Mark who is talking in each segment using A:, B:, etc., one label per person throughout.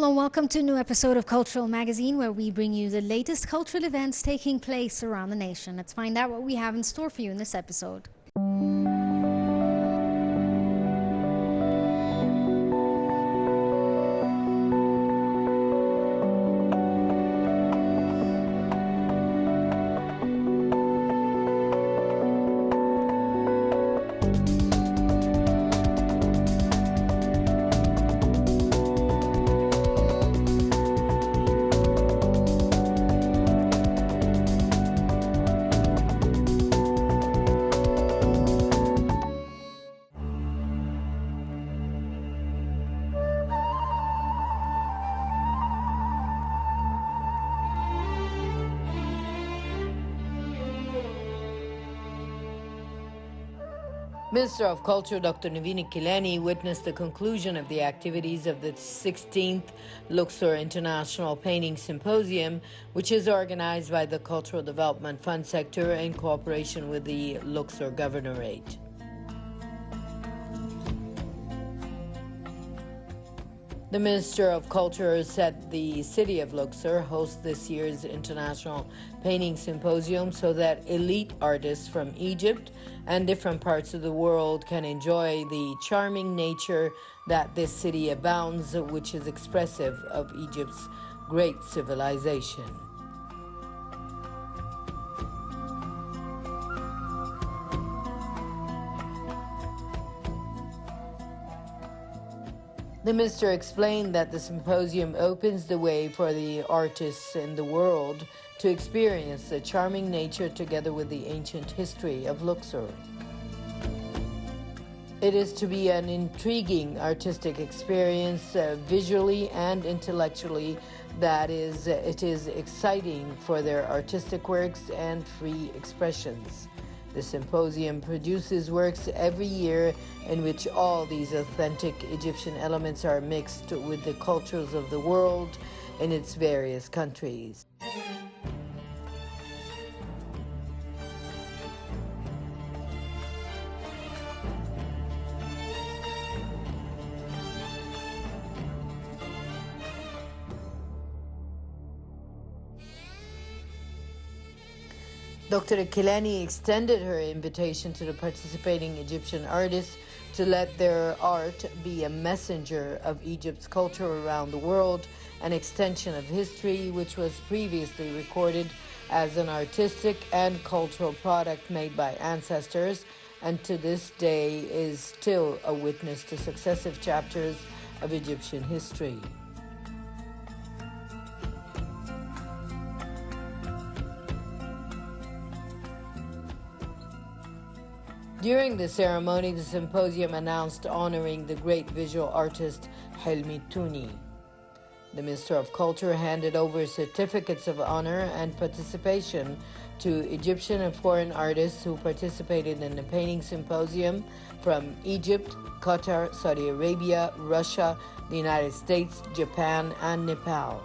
A: all, and welcome to a new episode of Cultural Magazine, where we bring you the latest cultural events taking place around the nation. Let's find out what we have in store for you in this episode.
B: Minister of Culture Dr. Naveen Kileni witnessed the conclusion of the activities of the 16th Luxor International Painting Symposium, which is organized by the Cultural Development Fund sector in cooperation with the Luxor Governorate. The Minister of Culture said the city of Luxor hosts this year's International Painting Symposium so that elite artists from Egypt and different parts of the world can enjoy the charming nature that this city abounds, which is expressive of Egypt's great civilization. The minister explained that the symposium opens the way for the artists in the world to experience the charming nature together with the ancient history of Luxor. It is to be an intriguing artistic experience visually and intellectually. That is, it is exciting for their artistic works and free expressions. The symposium produces works every year in which all these authentic Egyptian elements are mixed with the cultures of the world in its various countries. Dr. Kileni extended her invitation to the participating Egyptian artists to let their art be a messenger of Egypt's culture around the world, an extension of history which was previously recorded as an artistic and cultural product made by ancestors, and to this day is still a witness to successive chapters of Egyptian history. During the ceremony, the symposium announced honoring the great visual artist Helmi Touni. The Minister of Culture handed over certificates of honor and participation to Egyptian and foreign artists who participated in the painting symposium from Egypt, Qatar, Saudi Arabia, Russia, the United States, Japan, and Nepal.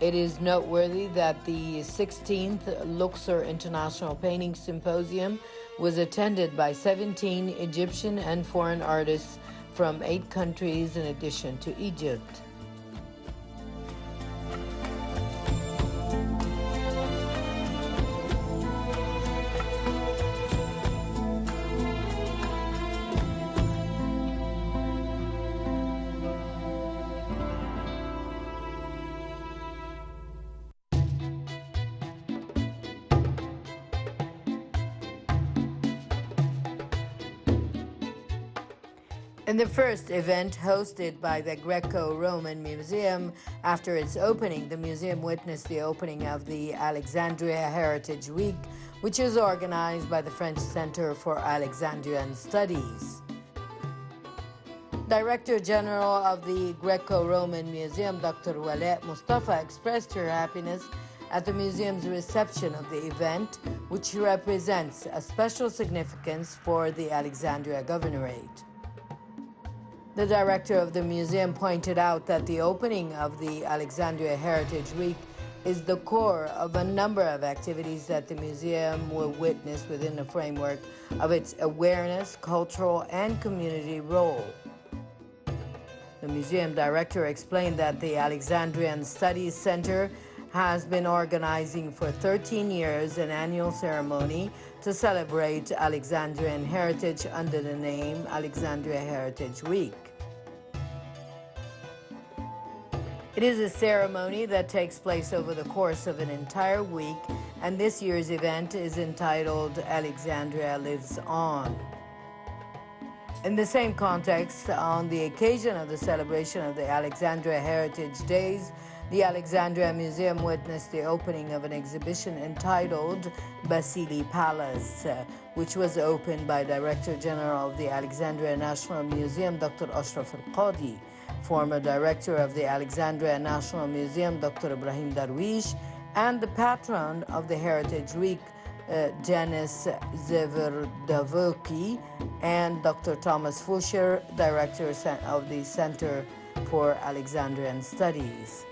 B: It is noteworthy that the 16th Luxor International Painting Symposium was attended by 17 Egyptian and foreign artists from 8 countries in addition to Egypt. In the first event hosted by the Greco-Roman Museum, after its opening, the museum witnessed the opening of the Alexandria Heritage Week, which is organized by the French Center for Alexandrian Studies. Director General of the Greco-Roman Museum, Dr. Waleh Mustafa, expressed her happiness at the museum's reception of the event, which represents a special significance for the Alexandria Governorate. The director of the museum pointed out that the opening of the Alexandria Heritage Week is the core of a number of activities that the museum will witness within the framework of its awareness, cultural, and community role. The museum director explained that the Alexandrian Studies Center has been organizing for 13 years an annual ceremony to celebrate Alexandrian heritage under the name Alexandria Heritage Week. It is a ceremony that takes place over the course of an entire week, and this year's event is entitled Alexandria Lives On. In the same context, on the occasion of the celebration of the Alexandria Heritage Days, the Alexandria Museum witnessed the opening of an exhibition entitled Basili Palace, which was opened by Director General of the Alexandria National Museum, Dr. Ashraf Al-Qadi, former director of the Alexandria National Museum, Dr. Ibrahim Darwish, and the patron of the Heritage Week, Denis Zeverdavoki, and Dr. Thomas Fuscher, director of the Center for Alexandrian Studies.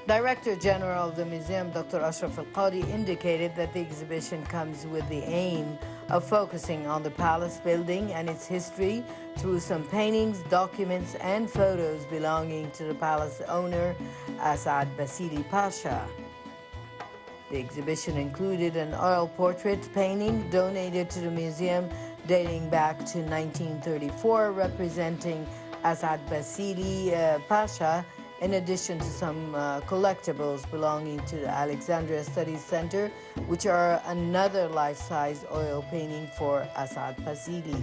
B: Director General of the museum, Dr. Ashraf Al-Qadi, indicated that the exhibition comes with the aim of focusing on the palace building and its history through some paintings, documents, and photos belonging to the palace owner, Asad Basili Pasha. The exhibition included an oil portrait painting donated to the museum dating back to 1934, representing Asad Basili Pasha, in addition to some collectibles belonging to the Alexandria Studies Center, which are another life-size oil painting for Asad Basili.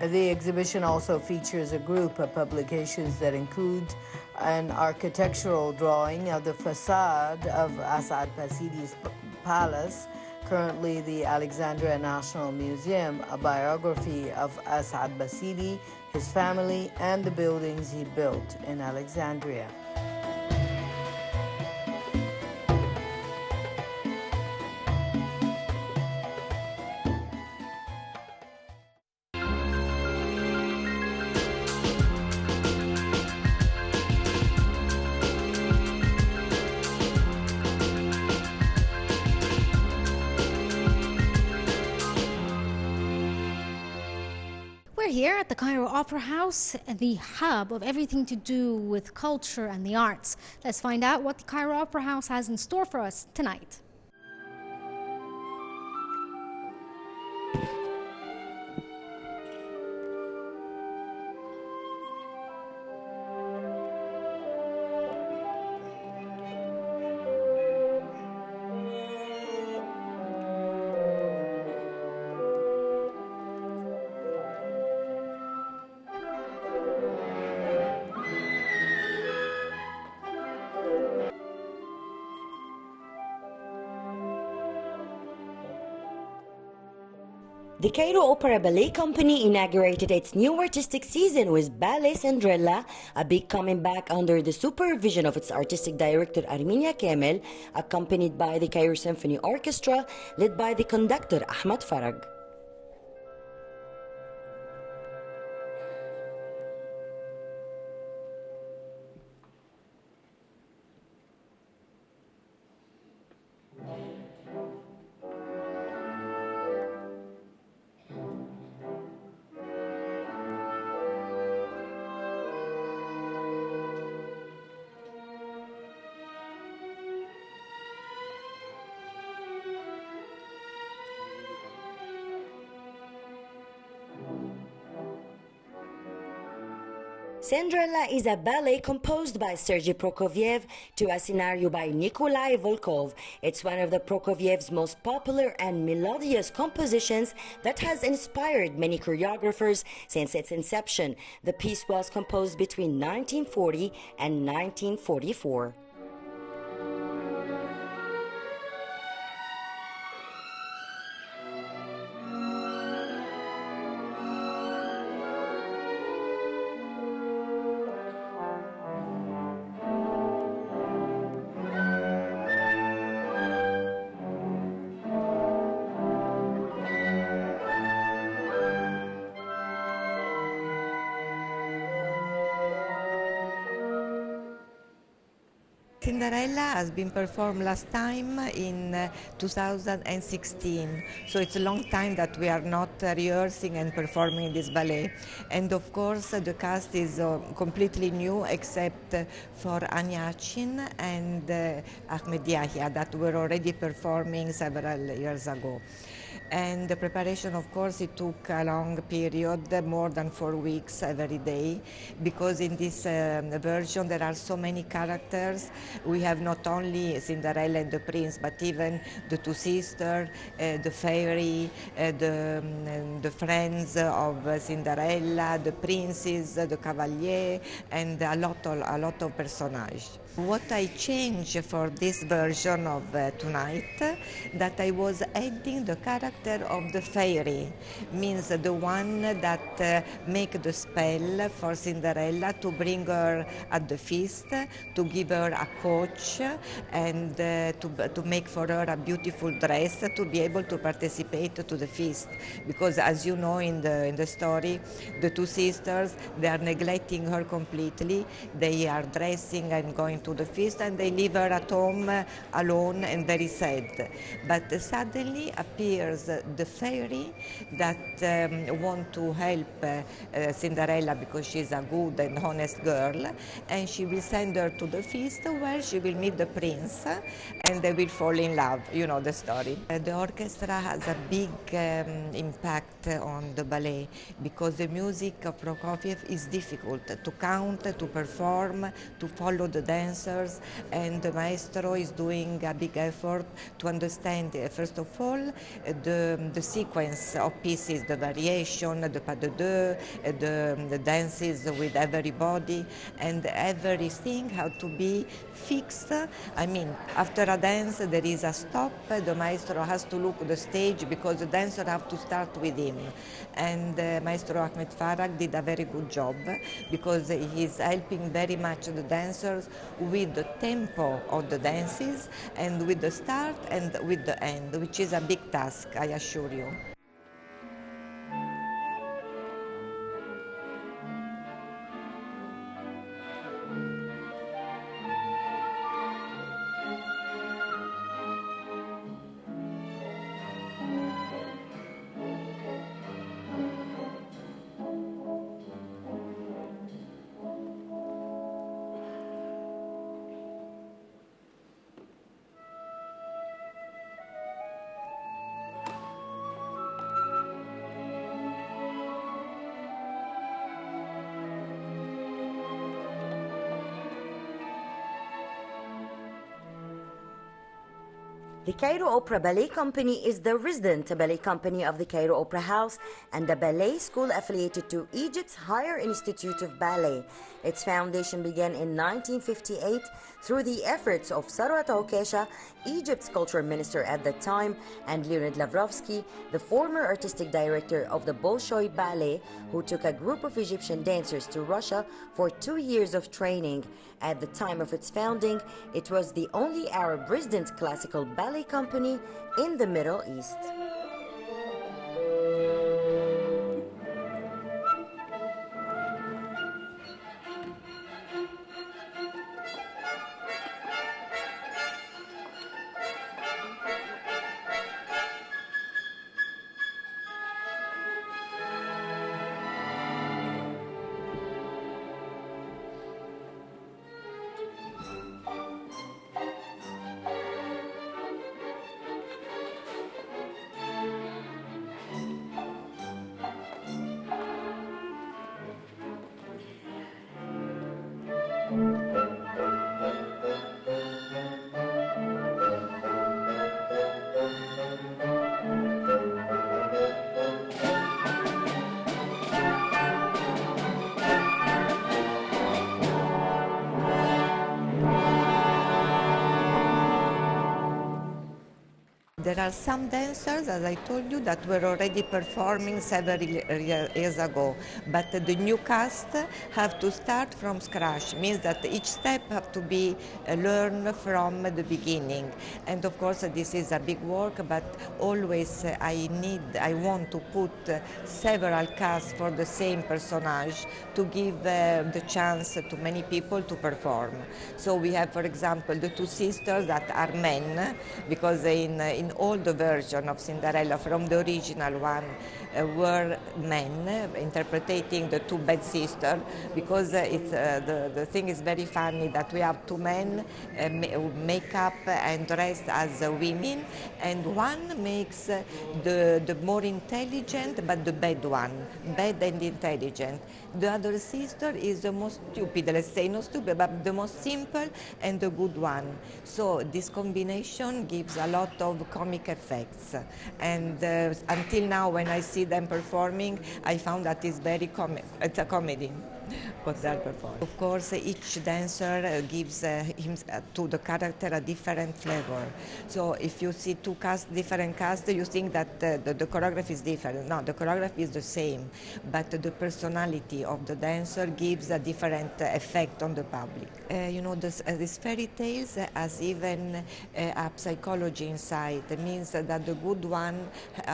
B: The exhibition also features a group of publications that include an architectural drawing of the facade of Asad Basili's palace, currently the Alexandria National Museum, a biography of Asad Basili, his family, and the buildings he built in Alexandria.
A: We're here at the Cairo Opera House, the hub of everything to do with culture and the arts. Let's find out what the Cairo Opera House has in store for us tonight.
C: The Cairo Opera Ballet Company inaugurated its new artistic season with Ballet Cinderella, a big coming back under the supervision of its artistic director Arminia Kamel, accompanied by the Cairo Symphony Orchestra, led by the conductor Ahmad Farag. Cinderella is a ballet composed by Sergei Prokofiev to a scenario by Nikolai Volkov. It's one of the Prokofiev's most popular and melodious compositions that has inspired many choreographers since its inception. The piece was composed between 1940 and 1944.
D: Cinderella has been performed last time in 2016, so it's a long time that we are not rehearsing and performing this ballet. And of course, the cast is completely new except for Anya Achin and Ahmed Yahya that were already performing several years ago. And the preparation, of course, it took a long period, more than 4 weeks every day, because in this version there are so many characters. We have not only Cinderella and the prince, but even the two sisters, the fairy, the friends of Cinderella, the princes, the cavalier, and a lot of personages. What I changed for this version of tonight, that I was adding the character of the fairy, means the one that make the spell for Cinderella to bring her at the feast, to give her a coach, and to make for her a beautiful dress to be able to participate to the feast. Because as you know in the story, the two sisters, they are neglecting her completely. They are dressing and going to the feast, and they leave her at home alone and very sad. But suddenly appears the fairy that want to help Cinderella because she's a good and honest girl, and she will send her to the feast where she will meet the prince and they will fall in love. You know the story. The orchestra has a big impact on the ballet because the music of Prokofiev is difficult to count, to perform, to follow the dancers, and the maestro is doing a big effort to understand, first of all, the sequence of pieces, the variation, the pas de deux, the dances with everybody, and everything how to be fixed. I mean, after a dance there is a stop, the maestro has to look at the stage because the dancer have to start with him. And Maestro Ahmed Farag did a very good job because he's helping very much the dancers with the tempo of the dances and with the start and with the end, which is a big task, I assure you.
C: The Cairo Opera Ballet Company is the resident ballet company of the Cairo Opera House and a ballet school affiliated to Egypt's Higher Institute of Ballet. Its foundation began in 1958 through the efforts of Sarwat Aukesha, Egypt's culture minister at that time, and Leonid Lavrovsky, the former artistic director of the Bolshoi Ballet, who took a group of Egyptian dancers to Russia for 2 years of training. At the time of its founding, it was the only Arab resident classical ballet company in the Middle East.
D: There are some dancers, as I told you, that were already performing several years ago, but the new cast have to start from scratch. Means that each step have to be learned from the beginning. And of course, this is a big work, but always I want to put several casts for the same personage to give the chance to many people to perform. So we have, for example, the two sisters that are men, because in all the version of Cinderella, from the original one, were men interpreting the two bad sisters, because the thing is very funny that we have two men make up and dress as women, and one makes the more intelligent but the bad one, bad and intelligent. The other sister is the most stupid, let's say, not stupid, but the most simple and the good one. So this combination gives a lot of comic effects, and until now when I see them performing, I found that it's very it's a comedy what they're performing. Of course, each dancer gives to the character a different flavor. So if you see different casts, you think that the choreography is different. No, the choreography is the same, but the personality of the dancer gives a different effect on the public. You know, these fairy tales has even a psychology inside. It means that the good one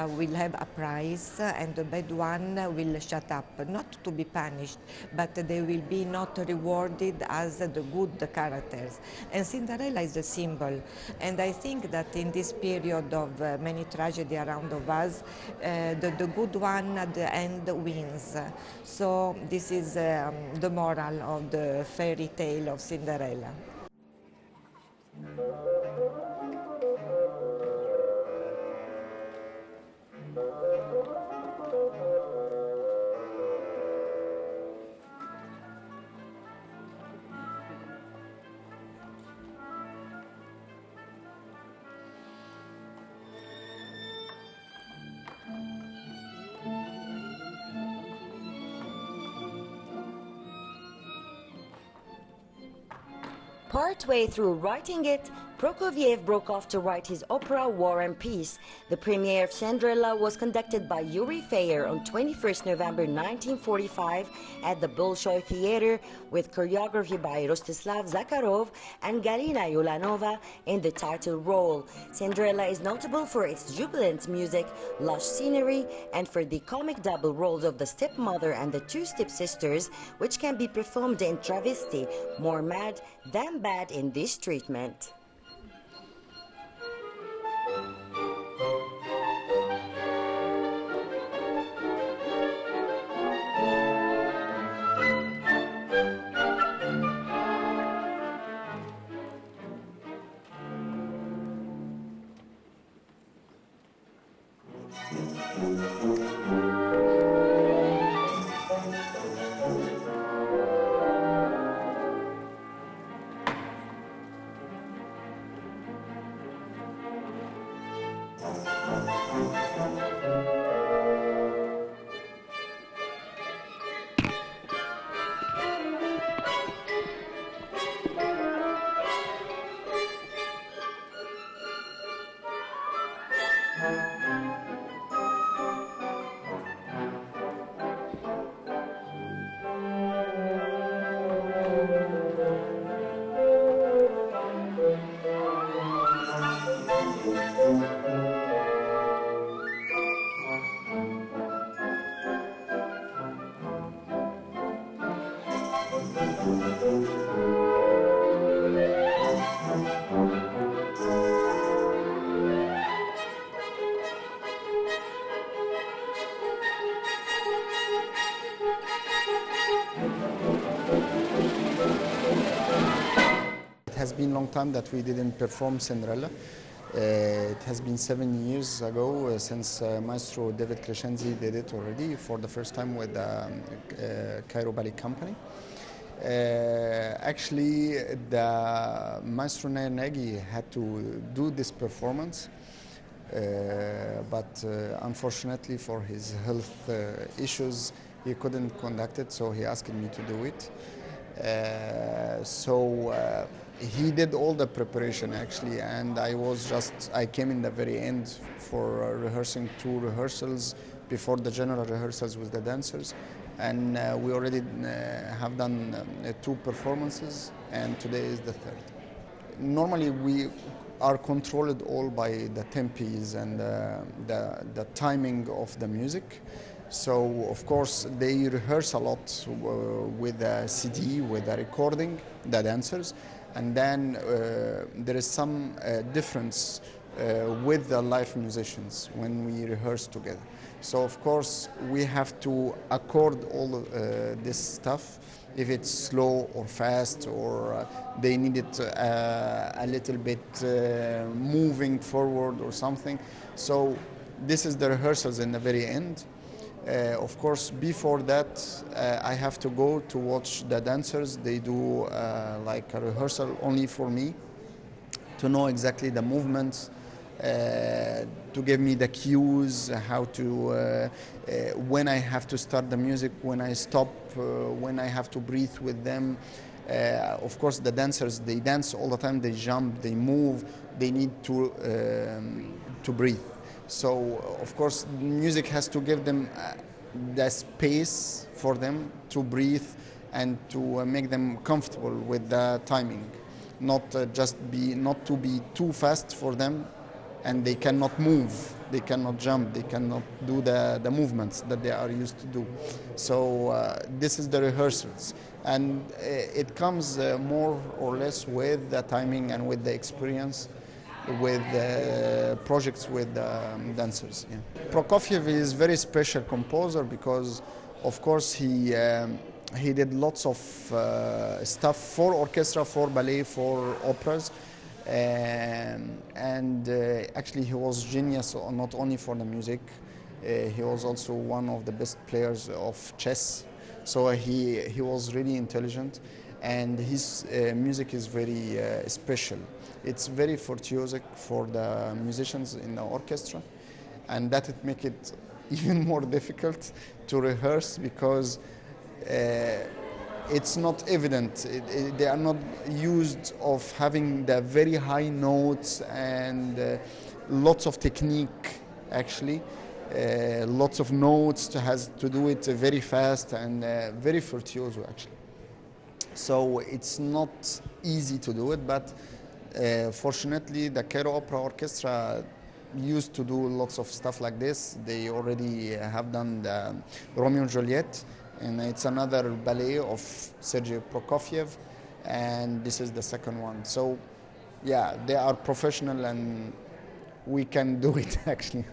D: will have a prize and the bad one will shut up, not to be punished, but they will be not rewarded as the good characters. And Cinderella is a symbol. And I think that in this period of many tragedy around of us, the good one at the end wins. So this is the moral of the fairy tale of Cinderella.
C: Partway through writing it, Prokofiev broke off to write his opera War and Peace. The premiere of Cinderella was conducted by Yuri Feyer on 21st November 1945 at the Bolshoi Theater, with choreography by Rostislav Zakharov and Galina Yulanova in the title role. Cinderella is notable for its jubilant music, lush scenery, and for the comic double roles of the stepmother and the two stepsisters, which can be performed in travesty, more mad than bad in this treatment.
E: It has been a long time that we didn't perform Cinderella. It has been 7 years ago since Maestro David Crescenzi did it already for the first time with Cairo Ballet Company. Actually, the Maestro Nair Nagy had to do this performance, but unfortunately for his health issues, he couldn't conduct it, so he asked me to do it. He did all the preparation actually, and I came in the very end for rehearsing 2 rehearsals before the general rehearsals with the dancers, and we already have done 2 performances, and today is the 3rd. Normally we are controlled all by the tempis and the timing of the music. So of course they rehearse a lot with a CD, with a recording, the dancers, and then there is some difference with the live musicians when we rehearse together. So of course we have to accord all this stuff, if it's slow or fast, or they need it a little bit moving forward or something. So this is the rehearsals in the very end. Of course, before that, I have to go to watch the dancers. They do like a rehearsal only for me, to know exactly the movements, to give me the cues, how to, when I have to start the music, when I stop, when I have to breathe with them. Of course, the dancers, they dance all the time, they jump, they move, they need to breathe. So, of course, music has to give them the space for them to breathe and to make them comfortable with the timing, not to be too fast for them, and they cannot move, they cannot jump, they cannot do the movements that they are used to do. So this is the rehearsals, and it comes more or less with the timing and with the experience, with projects with dancers. Yeah. Prokofiev is very special composer because, of course, he did lots of stuff for orchestra, for ballet, for operas, and actually he was genius not only for the music. He was also one of the best players of chess. So he was really intelligent, and his music is very special. It's very virtuosic for the musicians in the orchestra, and that it make it even more difficult to rehearse because it's not evident. They are not used of having the very high notes and lots of technique actually. Lots of notes has to do it very fast and very virtuoso actually. So it's not easy to do it, but fortunately the Cairo Opera Orchestra used to do lots of stuff like this. They already have done the Romeo and Juliet, and it's another ballet of Sergei Prokofiev, and this is the second one. So yeah, they are professional and we can do it actually.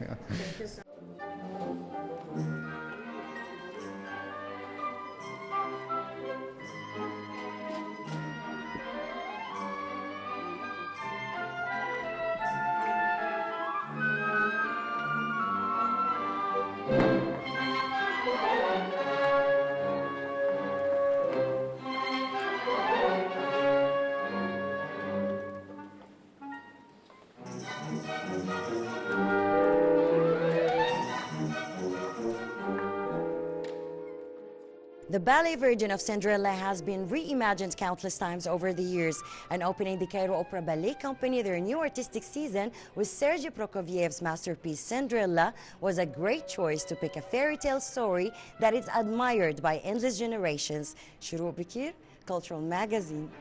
C: The ballet version of Cinderella has been reimagined countless times over the years, and opening the Cairo Opera Ballet Company their new artistic season with Sergei Prokofiev's masterpiece Cinderella was a great choice to pick a fairy tale story that is admired by endless generations. Shuru Bikir, Cultural Magazine.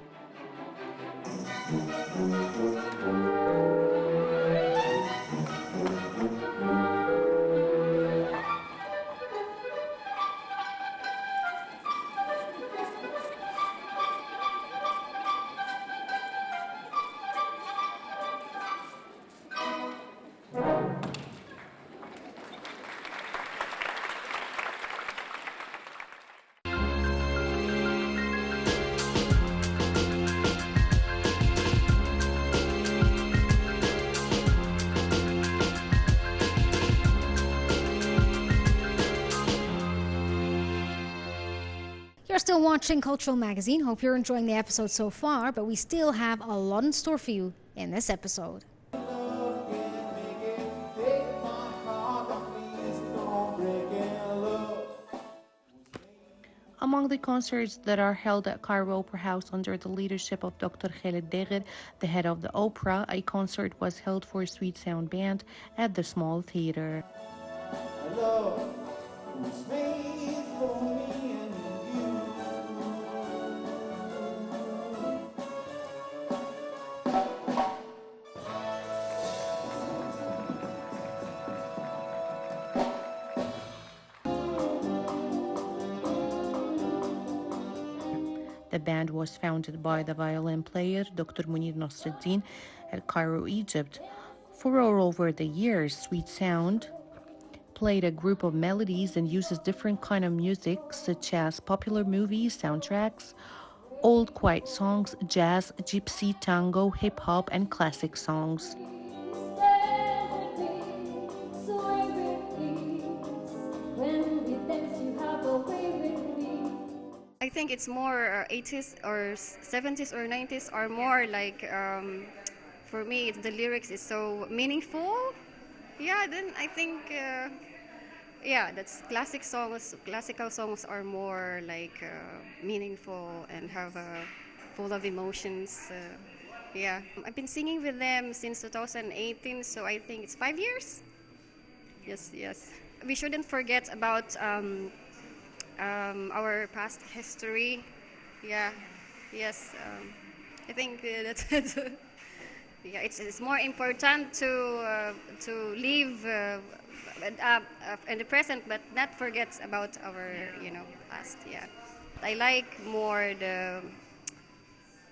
A: You're still watching Cultural Magazine. Hope you're enjoying the episode so far, but we still have a lot in store for you in this episode.
F: Among the concerts that are held at Cairo Opera House under the leadership of Dr. Khaled Degher, the head of the opera, a concert was held for Sweet Sound Band at the small theater. The band was founded by the violin player Dr. Munir Nasreddin at Cairo, Egypt. For all over the years, Sweet Sound played a group of melodies and uses different kind of music such as popular movies, soundtracks, old quiet songs, jazz, gypsy, tango, hip-hop, and classic songs.
G: I think it's more 80s or 70s or 90s are more like, for me, the lyrics is so meaningful. Yeah, then I think, that's classical songs are more like meaningful and have full of emotions. I've been singing with them since 2018, so I think it's 5 years. Yes. We shouldn't forget about our past history. I think that's it's more important to live in the present, but not forget about our past. I like more the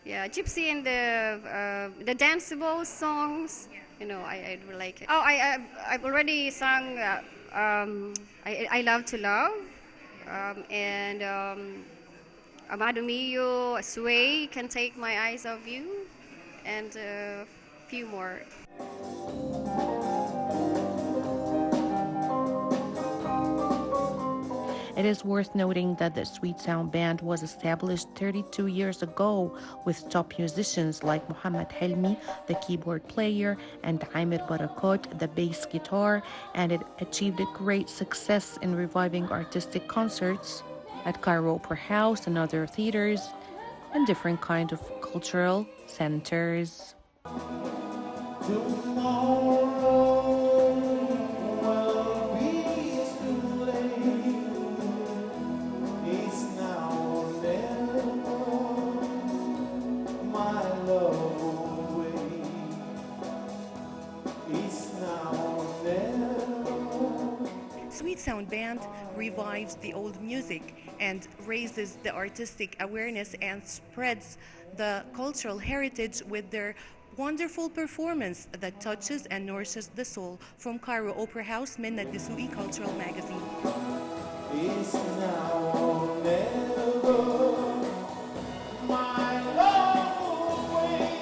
G: gypsy and the danceable songs. I would like it. I've already sung I Love to Love. And Amado Mio, Sway, Can't Take My Eyes Off You, and a few more.
F: It is worth noting that the Sweet Sound Band was established 32 years ago with top musicians like Muhammad Helmi, the keyboard player, and Amir Barakot, the bass guitar, and it achieved a great success in reviving artistic concerts at Cairo Opera House and other theaters and different kinds of cultural centers.
H: Sweet Sound Band revives the old music and raises the artistic awareness and spreads the cultural heritage with their wonderful performance that touches and nourishes the soul. From Cairo Opera House, Minna Dessouky, Cultural Magazine. It's now or never, my love away.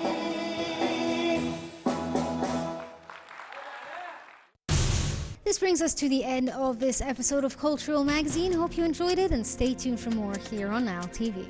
A: This brings us to the end of this episode of Cultural Magazine. Hope you enjoyed it and stay tuned for more here on Now TV.